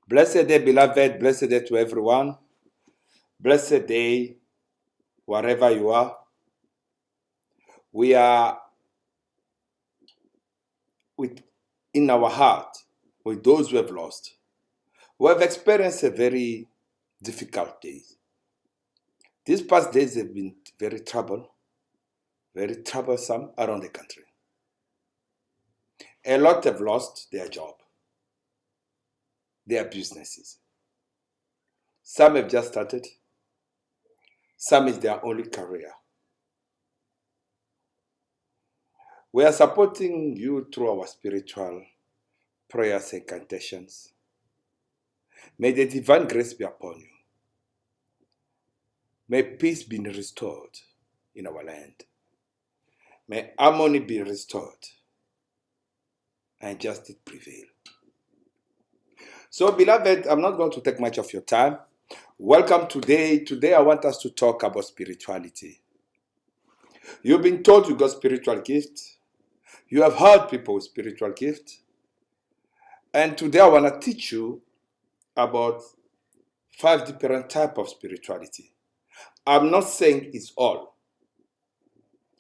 Blessed day, beloved. Blessed day to everyone. Blessed day, wherever you are. We are in our heart with those who have lost, who have experienced a very difficult days. These past days have been very troublesome around the country. A lot have lost their job, their businesses. Some have just started. Some is their only career. We are supporting you through our spiritual prayers and incantations. May the divine grace be upon you. May peace be restored in our land. May harmony be restored and justice prevail. So, beloved, I'm not going to take much of your time. Welcome today. Today, I want us to talk about spirituality. You've been told you got spiritual gifts. You have heard people with spiritual gifts. And today, I want to teach you about 5 different types of spirituality. I'm not saying it's all,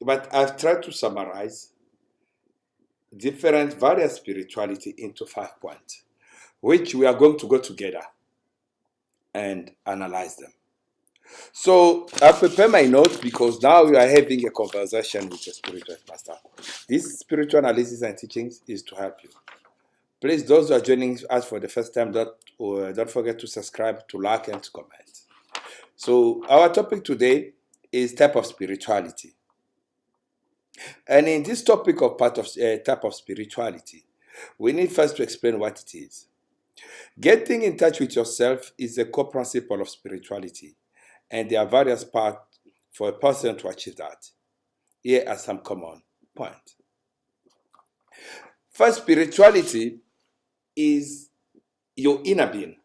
but I've tried to summarize different various spirituality into 5 points, which we are going to go together and analyze them. So I prepare my notes because now we are having a conversation with a spiritual master. This spiritual analysis and teachings is to help you. Please, those who are joining us for the first time, don't forget to subscribe, to like, and to comment. So our topic today is type of spirituality. And in this topic of type of spirituality, we need first to explain what it is. Getting in touch with yourself is a core principle of spirituality, and there are various paths for a person to achieve that. Here are some common points. First, spirituality is your inner being.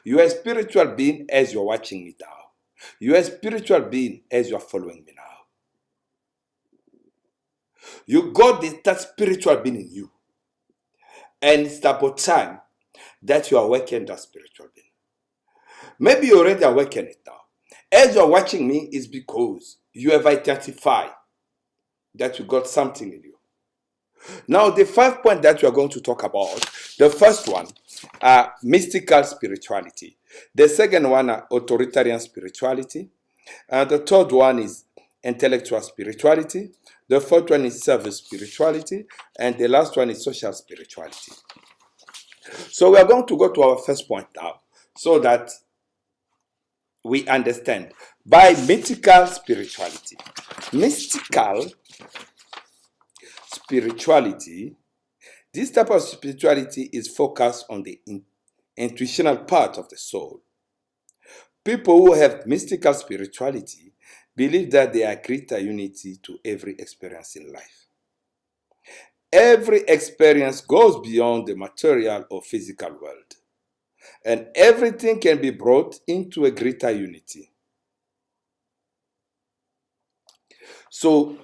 You are a spiritual being as you're watching me now. You are a spiritual being as you're following me now. You got that spiritual being in you. And it's about time that you awaken that spiritual being. Maybe you already awakened it now. As you're watching me, is because you have identified that you got something in you. Now, the 5 points that we are going to talk about, the first one, mystical spirituality. The second one, authoritarian spirituality. The third one is intellectual spirituality. The fourth one is service spirituality. And the last one is social spirituality. So we are going to go to our first point now so that we understand. By mystical spirituality. Mystical spirituality, this type of spirituality is focused on the intuitional part of the soul. People who have mystical spirituality believe that they are greater unity to every experience in life. Every experience goes beyond the material or physical world, and everything can be brought into a greater unity. So,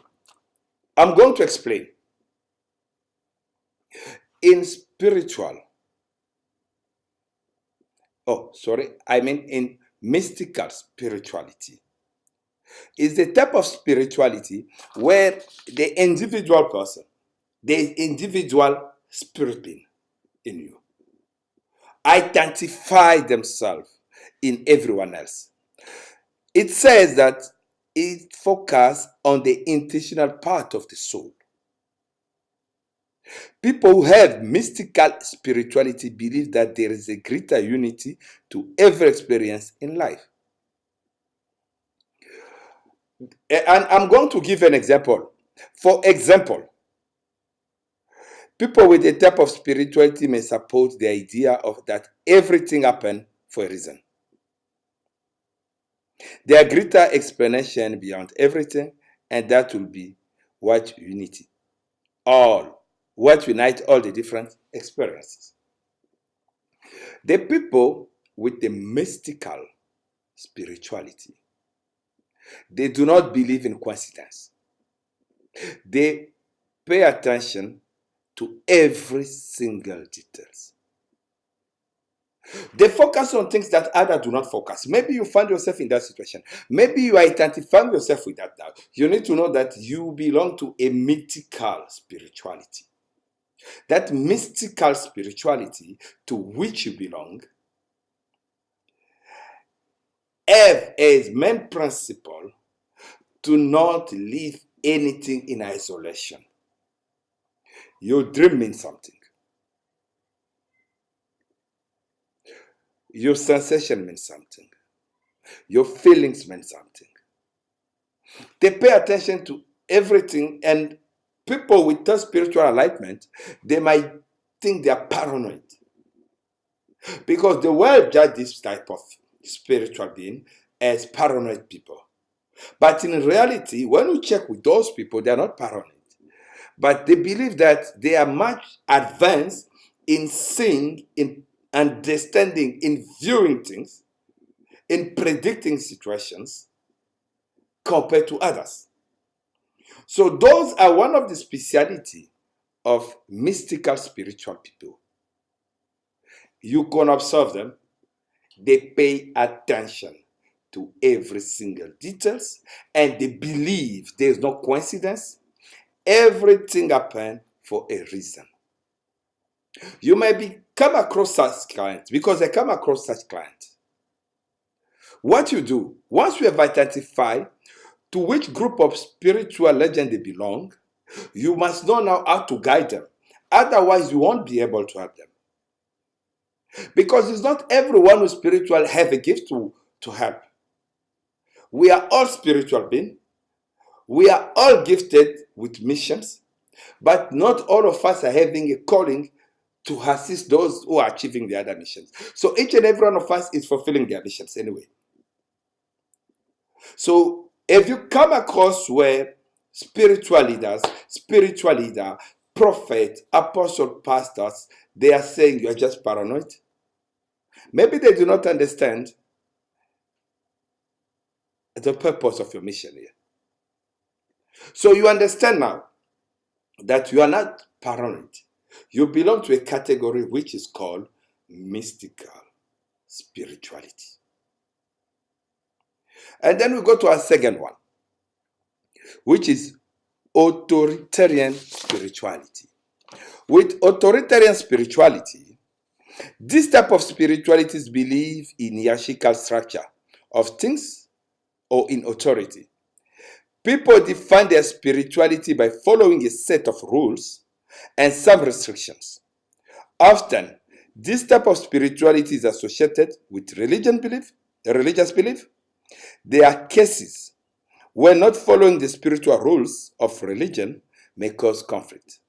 I'm going to explain. In mystical spirituality is the type of spirituality where the individual person, the individual spirit being in you, identify themselves in everyone else. It says that it focuses on the intentional part of the soul. People who have mystical spirituality believe that there is a greater unity to every experience in life. And I'm going to give an example. For example, people with a type of spirituality may support the idea of that everything happened for a reason. There are greater explanation beyond everything, and that will be what unite all the different experiences. The people with the mystical spirituality, they do not believe in coincidence. They pay attention to every single details. They focus on things that others do not focus. Maybe you find yourself in that situation. Maybe you are identifying yourself with that now. You need to know that you belong to a mythical spirituality. That mystical spirituality to which you belong have as main principle to not leave anything in isolation. Your dream means something. Your sensation means something. Your feelings mean something. They pay attention to everything, and people without spiritual enlightenment, they might think they are paranoid. Because the world judge this type of spiritual being as paranoid people. But in reality, when you check with those people, they are not paranoid. But they believe that they are much advanced in seeing, in understanding, in viewing things, in predicting situations compared to others. So those are one of the speciality of mystical spiritual people. You can observe them. They pay attention to every single details, and they believe there's no coincidence. Everything happened for a reason. You might come across such clients, because I come across such clients. What you do, once you have identified to which group of spiritual legend they belong, you must know now how to guide them. Otherwise, you won't be able to help them. Because it's not everyone who's spiritual have a gift to help. We are all spiritual beings. We are all gifted with missions, but not all of us are having a calling to assist those who are achieving the other missions. So each and every one of us is fulfilling their missions anyway. So if you come across where spiritual leader, prophet, apostle, pastors, they are saying you're just paranoid, maybe they do not understand the purpose of your mission here. So you understand now that you are not paranoid. You belong to a category which is called mystical spirituality. And then we go to our second one, which is authoritarian spirituality. With authoritarian spirituality, this type of spiritualities believe in hierarchical structure of things or in authority. People define their spirituality by following a set of rules and some restrictions. Often, this type of spirituality is associated with religious belief. There are cases where not following the spiritual rules of religion may cause conflict.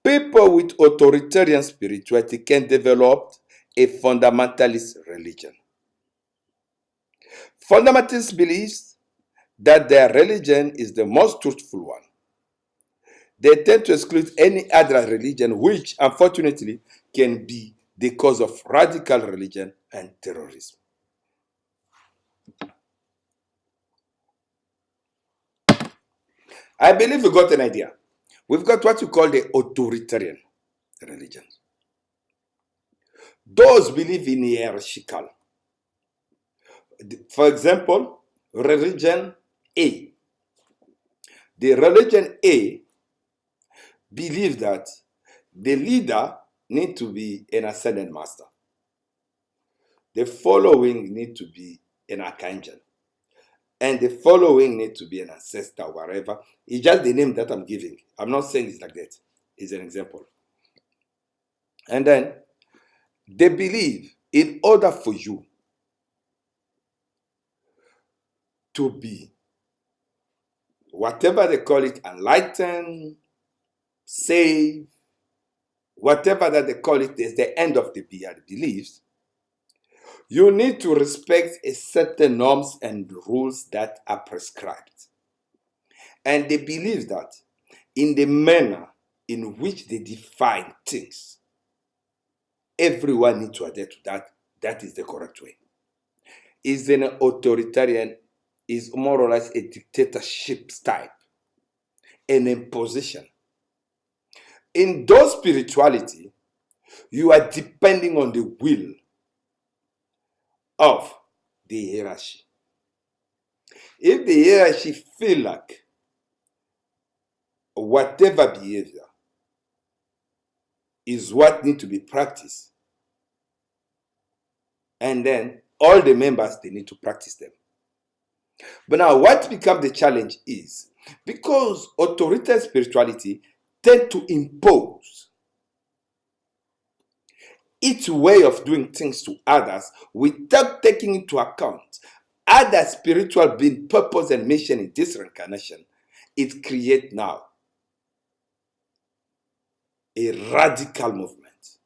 People with authoritarian spirituality can develop a fundamentalist religion. Fundamentalists believe that their religion is the most truthful one. They tend to exclude any other religion, which unfortunately can be the cause of radical religion and terrorism. I believe we got an idea. We've got what you call the authoritarian religion. Those believe in hierarchical. For example, religion A. The religion A believes that the leader needs to be an ascended master. The following need to be an archangel. And the following need to be an ancestor, whatever. It's just the name that I'm giving. I'm not saying it's like that. It's an example. And then they believe in order for you to be, whatever they call it, enlightened, saved, whatever that they call it, is the end of the beliefs, you need to respect a certain norms and rules that are prescribed. And they believe that in the manner in which they define things, everyone needs to adhere to that. That is the correct way. Is an authoritarian, is more or less a dictatorship type, an imposition. In those spirituality, you are depending on the will of the hierarchy. If the hierarchy feel like whatever behavior is what need to be practiced, and then all the members, they need to practice them. But now what becomes the challenge is, because authoritarian spirituality tend to impose its way of doing things to others without taking into account other spiritual being purpose and mission in this reincarnation, it creates now a radical movement,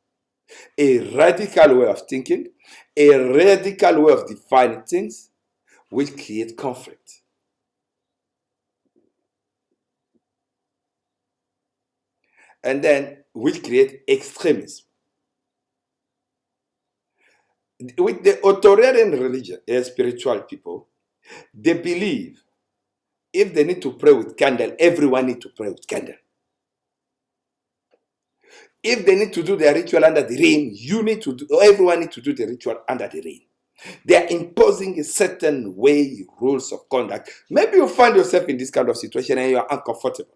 a radical way of thinking, a radical way of defining things, which create conflict. And then which create extremism. With the Authoritarian religion, spiritual people, they believe if they need to pray with candle, everyone needs to pray with candle. If they need to do their ritual under the rain, everyone needs to do the ritual under the rain. They are imposing a certain way, rules of conduct. Maybe you find yourself in this kind of situation and you are uncomfortable.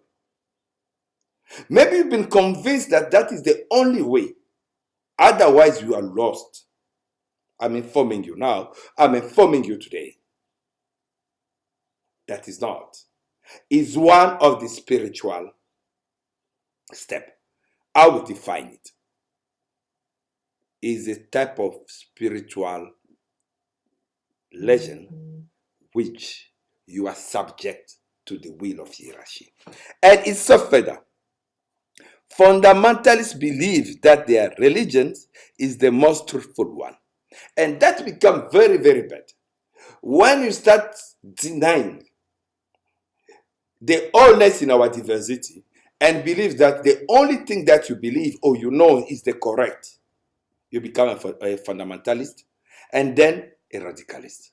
Maybe you've been convinced that that is the only way. Otherwise, you are lost. I'm informing you now. I'm informing you today. That is not. It's one of the spiritual steps. I would define it. Is a type of spiritual legend which you are subject to the will of hierarchy. And it's so further. Fundamentalists believe that their religion is the most truthful one. And that becomes very, very bad. When you start denying the allness in our diversity and believe that the only thing that you believe or you know is the correct, you become a fundamentalist and then a radicalist,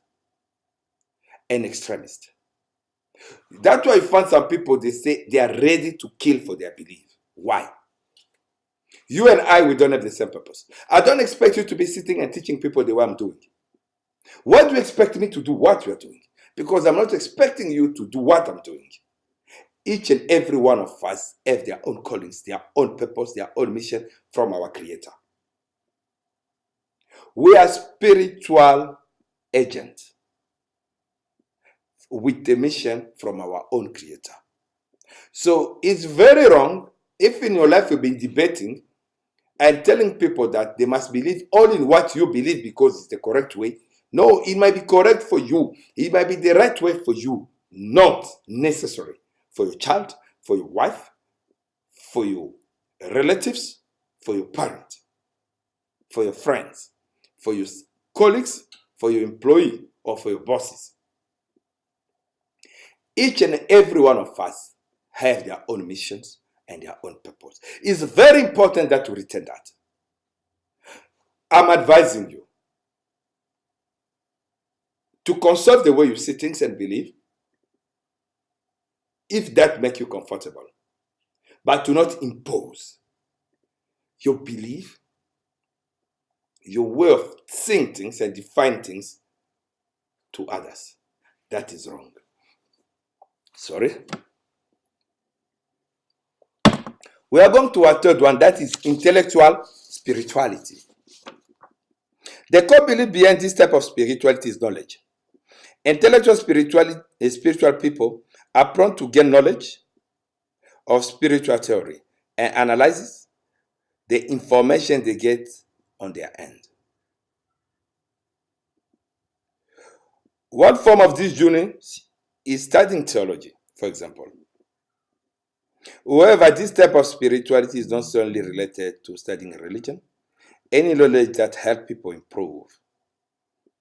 an extremist. That's why you find some people, they say they are ready to kill for their belief. Why? You and I, we don't have the same purpose. I don't expect you to be sitting and teaching people the way I'm doing. Why do you expect me to do what you are doing? Because I'm not expecting you to do what I'm doing. Each and every one of us have their own callings, their own purpose, their own mission from our Creator. We are spiritual agents with the mission from our own Creator. So it's very wrong if in your life you've been debating and telling people that they must believe all in what you believe because it's the correct way. No, it might be correct for you. It might be the right way for you, not necessary for your child, for your wife, for your relatives, for your parents, for your friends, for your colleagues, for your employee, or for your bosses. Each and every one of us have their own missions and their own purpose. It's very important that we retain that. I'm advising you to conserve the way you see things and believe, if that makes you comfortable, but do not impose your belief, your way of seeing things and define things to others. That is wrong. Sorry. We are going to our third one, that is intellectual spirituality. The core belief behind this type of spirituality is knowledge. Intellectual spiritual people are prone to gain knowledge of spiritual theory and analyze the information they get on their end. One form of this journey is studying theology, for example. However, this type of spirituality is not solely related to studying religion. Any knowledge that helps people improve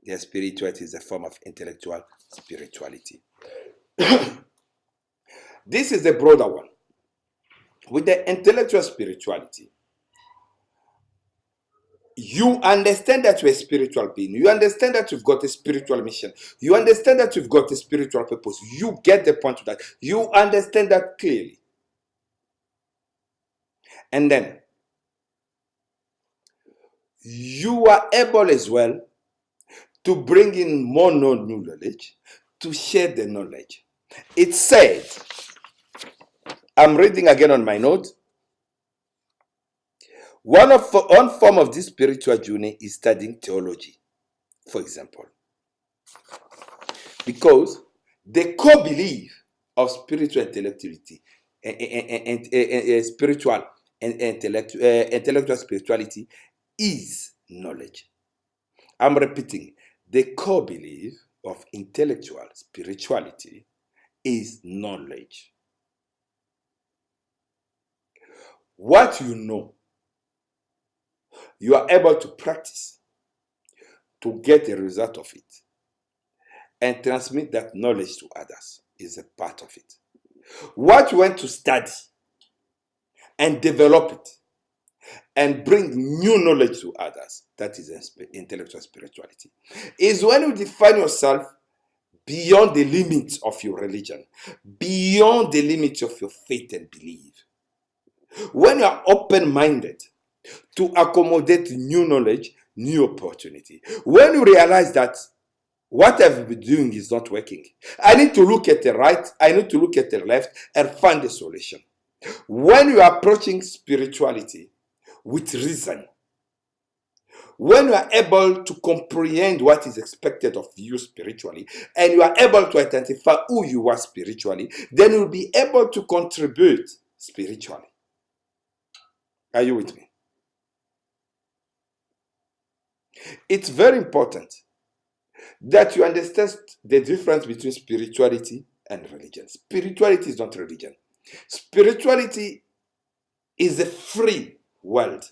their spirituality is a form of intellectual spirituality. This is the broader one. With the intellectual spirituality, you understand that you're a spiritual being. You understand that you've got a spiritual mission. You understand that you've got a spiritual purpose. You get the point of that. You understand that clearly. And then you are able as well to bring in more new knowledge, to share the knowledge. It said, I'm reading again on my note, one form of this spiritual journey is studying theology, for example. Because the core belief of spiritual intellectuality and spiritual and intellectual spirituality is knowledge. I'm repeating, the core belief of intellectual spirituality is knowledge. What you know, you are able to practice to get a result of it and transmit that knowledge to others is a part of it. What you want to study and develop it and bring new knowledge to others, that is intellectual spirituality, is when you define yourself beyond the limits of your religion, beyond the limits of your faith and belief. When you are open-minded to accommodate new knowledge, new opportunity. When you realize that what I've been doing is not working, I need to look at the right, I need to look at the left and find a solution. When you are approaching spirituality with reason, when you are able to comprehend what is expected of you spiritually, and you are able to identify who you are spiritually, then you'll be able to contribute spiritually. Are you with me? It's very important that you understand the difference between spirituality and religion. Spirituality is not religion. Spirituality is a free world.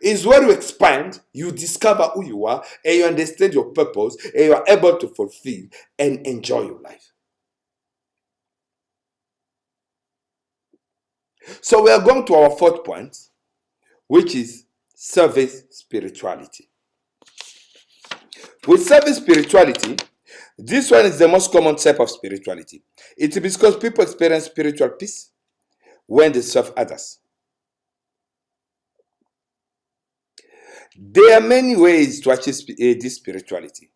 It's where you expand, you discover who you are, and you understand your purpose, and you are able to fulfill and enjoy your life. So we are going to our fourth point, which is service spirituality. With service spirituality, this one is the most common type of spirituality. It is because people experience spiritual peace when they serve others. There are many ways to achieve this spirituality,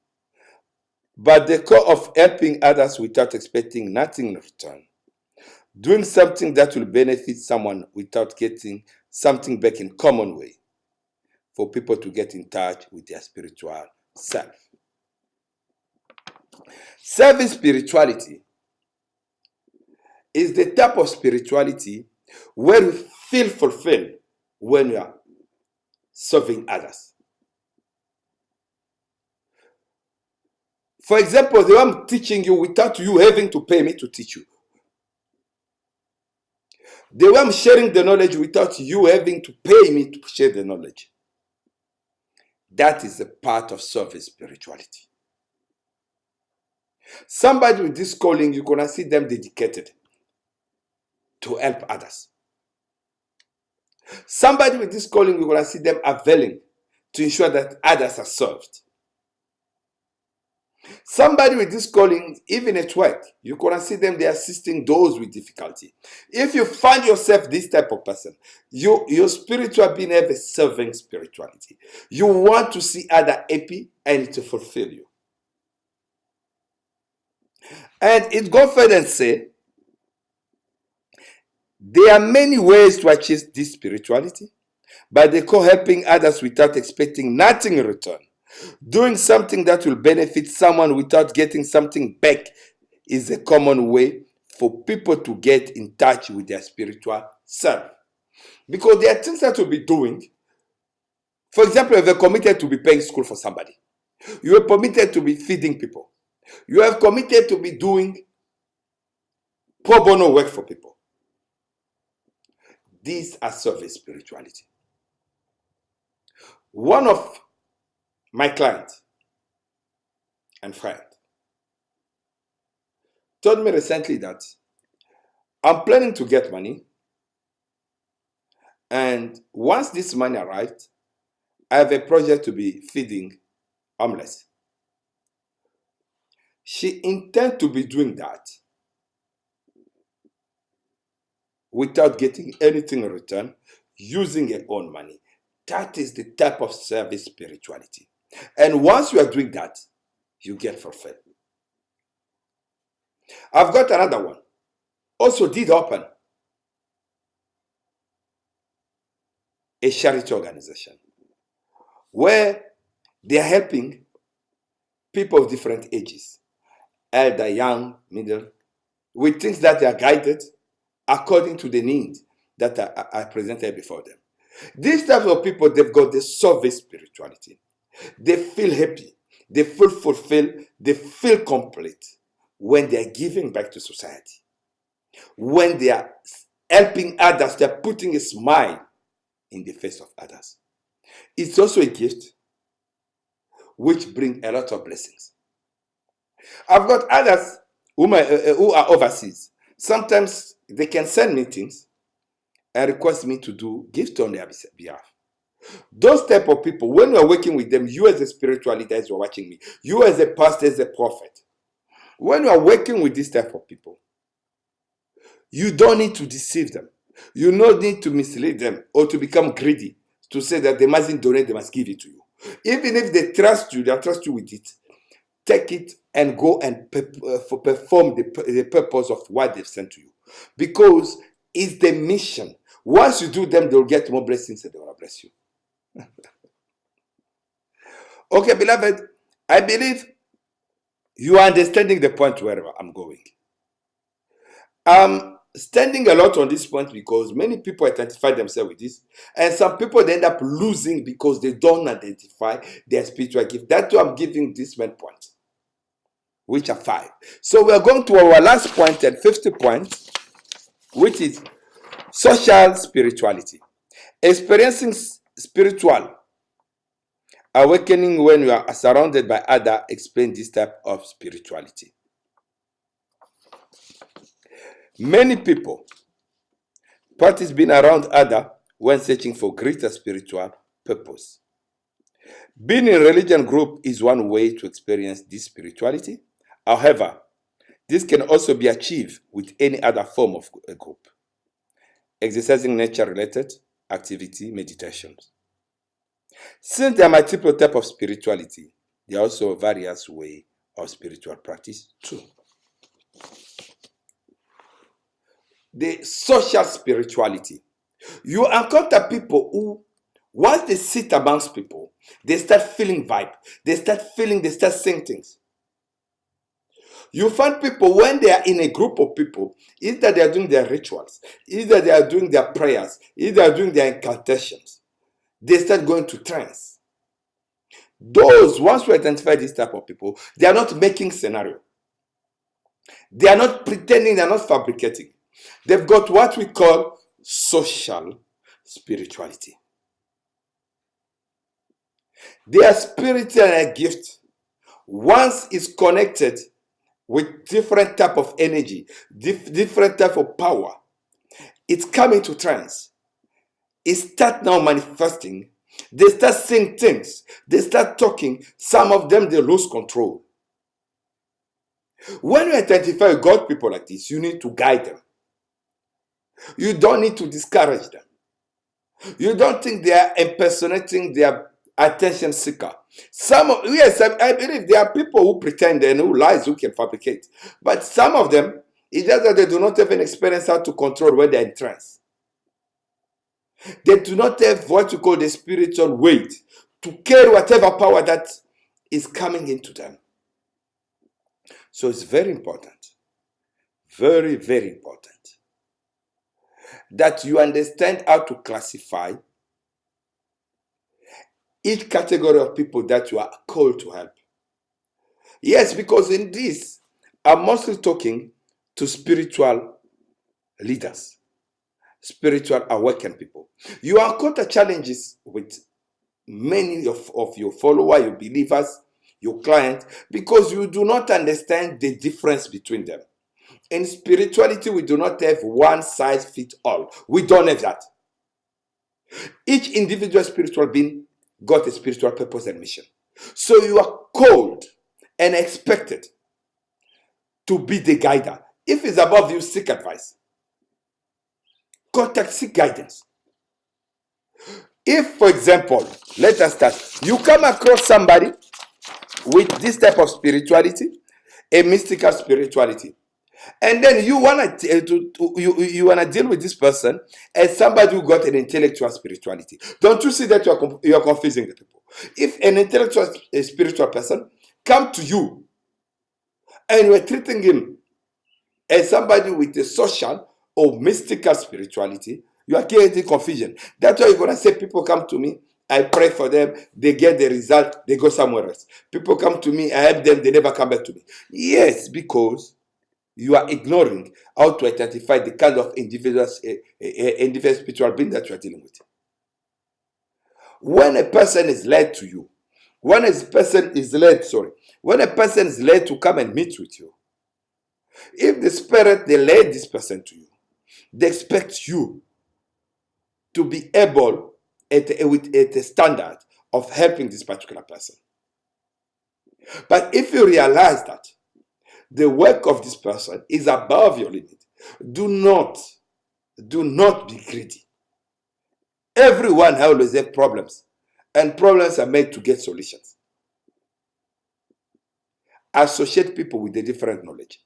but the core of helping others without expecting nothing in return, doing something that will benefit someone without getting something back in common way, for people to get in touch with their spiritual self. Service spirituality is the type of spirituality where you feel fulfilled when you are serving others. For example, the way I'm teaching you without you having to pay me to teach you. The way I'm sharing the knowledge without you having to pay me to share the knowledge. That is a part of service spirituality. Somebody with this calling, you're going to see them dedicated to help others. Somebody with this calling, you're going to see them availing to ensure that others are served. Somebody with this calling, even at work, you're going to see them, they're assisting those with difficulty. If you find yourself this type of person, your spiritual being have a serving spirituality. You want to see others happy and to fulfill you. And it goes further and say, there are many ways to achieve this spirituality, but they call helping others without expecting nothing in return. Doing something that will benefit someone without getting something back is a common way for people to get in touch with their spiritual self. Because there are things that you'll be doing. For example, if you're committed to be paying school for somebody, you are committed to be feeding people, you have committed to be doing pro bono work for people. These are service spirituality. One of my clients and friend told me recently that I'm planning to get money, and once this money arrived, I have a project to be feeding homeless. She intends to be doing that without getting anything in return, using your own money. That is the type of service spirituality. And once you are doing that, you get fulfilled. I've got another one. Also did open a charity organization where they are helping people of different ages, elder, young, middle, with things that they are guided according to the needs that are presented before them. These types of people, they've got the service spirituality. They feel happy, they feel fulfilled, they feel complete when they are giving back to society. When they are helping others, they are putting a smile in the face of others. It's also a gift which brings a lot of blessings. I've got others who are overseas. Sometimes they can send me things and request me to do gifts on their behalf. Those type of people, when you're working with them, you as a spiritual leader, as you're watching me, you as a pastor, as a prophet, when you are working with this type of people, you don't need to deceive them. You don't need to mislead them or to become greedy to say that they mustn't donate, they must give it to you. Even if they trust you with it, take it and go and perform the purpose of what they've sent to you. Because it's the mission. Once you do them, they'll get more blessings and they will bless you. Okay, beloved, I believe you are understanding the point wherever I'm going. I'm standing a lot on this point because many people identify themselves with this, and some people they end up losing because they don't identify their spiritual gift. That's why I'm giving this main point, which are 5. So we are going to our last point and 50th point, which is social spirituality. Experiencing spiritual awakening when you are surrounded by others explain this type of spirituality. Many people practice being around others when searching for greater spiritual purpose. Being in a religion group is one way to experience this spirituality. However, this can also be achieved with any other form of a group. Exercising nature-related activity, meditations. Since there are multiple types of spirituality, there are also various ways of spiritual practice too. The social spirituality. You encounter people who, once they sit amongst people, they start feeling vibe. They start saying things. You find people when they are in a group of people, either they are doing their rituals, either they are doing their prayers, either they are doing their incantations. They start going to trance. Those, once we identify this type of people, they are not making scenario. They are not pretending, they are not fabricating. They've got what we call social spirituality. Their spiritual gift, once is connected with different type of energy, different type of power, it's coming to trance. It starts now manifesting. They start saying things. They start talking. Some of them, they lose control. When you identify God people like this, you need to guide them. You don't need to discourage them. You don't think they are impersonating their attention seeker. Yes, I believe there are people who pretend and who lies, who can fabricate. But some of them, it's just that they do not even experience how to control when they're in trance. They do not have what you call the spiritual weight to carry whatever power that is coming into them. So it's very important, very, very important, that you understand how to classify each category of people that you are called to help. Yes, because in this, I'm mostly talking to spiritual leaders, spiritual awakened people. You encounter challenges with many of your followers, your believers, your clients, because you do not understand the difference between them. In spirituality, we do not have one size fits all. We don't have that. Each individual spiritual being got a spiritual purpose and mission. So you are called and expected to be the guider. If it's above you, seek advice. Contact, seek guidance. If, for example, let us start, you come across somebody with this type of spirituality, a mystical spirituality, and then you wanna you wanna deal with this person as somebody who got an intellectual spirituality. Don't you see that you are confusing the people? If an intellectual spiritual person come to you and you are treating him as somebody with a social or mystical spirituality, you are creating confusion. That's why you're gonna say people come to me, I pray for them, they get the result, they go somewhere else. People come to me, I help them, they never come back to me. Yes, because you are ignoring how to identify the kind of individual spiritual being that you are dealing with. When a person is led to you, when a person is led to come and meet with you, if the spirit they led this person to you, they expect you to be able at a standard of helping this particular person. But if you realize that the work of this person is above your limit, do not be greedy. Everyone always has problems, and problems are made to get solutions. Associate people with a different knowledge.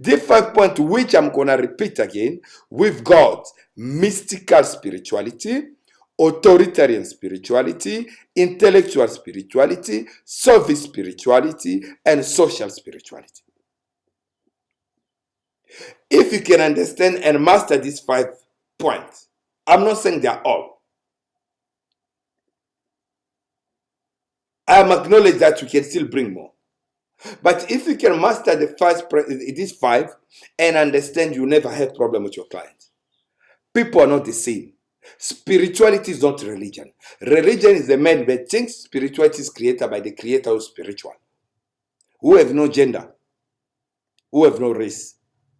Different point, which I'm going to repeat again, with God, mystical spirituality, authoritarian spirituality, intellectual spirituality, service spirituality, and social spirituality. If you can understand and master these 5 points, I'm not saying they are all. I am acknowledge that you can still bring more. But if you can master these 5 and understand, you never have problem with your clients. People are not the same. Spirituality is not religion. Religion is the man that thinks spirituality is created by the creator who is spiritual, who have no gender, who have no race,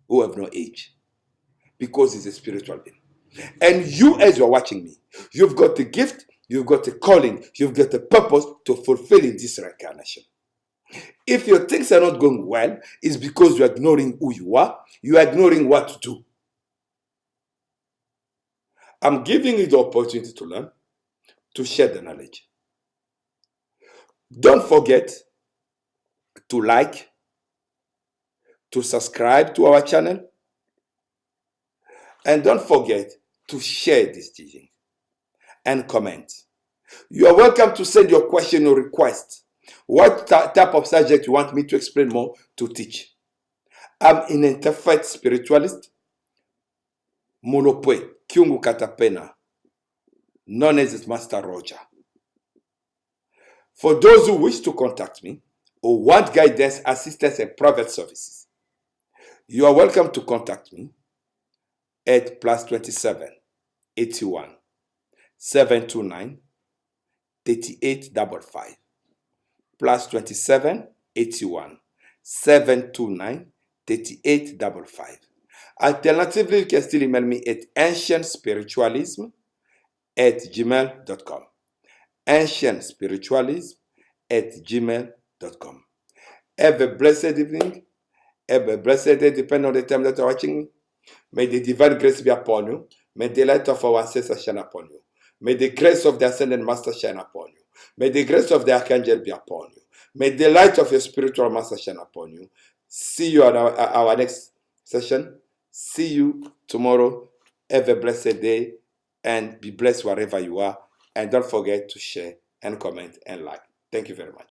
who have no age, because he's a spiritual being. And you, as you're watching me, you've got the gift, you've got the calling, you've got the purpose to fulfill in this reincarnation. If your things are not going well, it's because you're ignoring who you are, you're ignoring what to do. I'm giving you the opportunity to learn, to share the knowledge. Don't forget to like, to subscribe to our channel, and don't forget to share this teaching and comment. You are welcome to send your question or request. What type of subject you want me to explain more to teach? I'm an interfaith spiritualist, Monopwe Kyungu Katapena, known as Master Roger. For those who wish to contact me or want guidance, assistance, and private services, you are welcome to contact me at +27 81 729 3855. +27 81 729 3855. Alternatively, you can still email me at ancientspiritualism@gmail.com. ancientspiritualism@gmail.com. Have a blessed evening. Have a blessed day, depending on the time that you're watching me. May the divine grace be upon you. May the light of our ancestors shine upon you. May the grace of the Ascended Master shine upon you. May the grace of the Archangel be upon you. May the light of your spiritual master shine upon you. See you on our next session. See you tomorrow. Have a blessed day and be blessed wherever you are. And don't forget to share and comment and like. Thank you very much.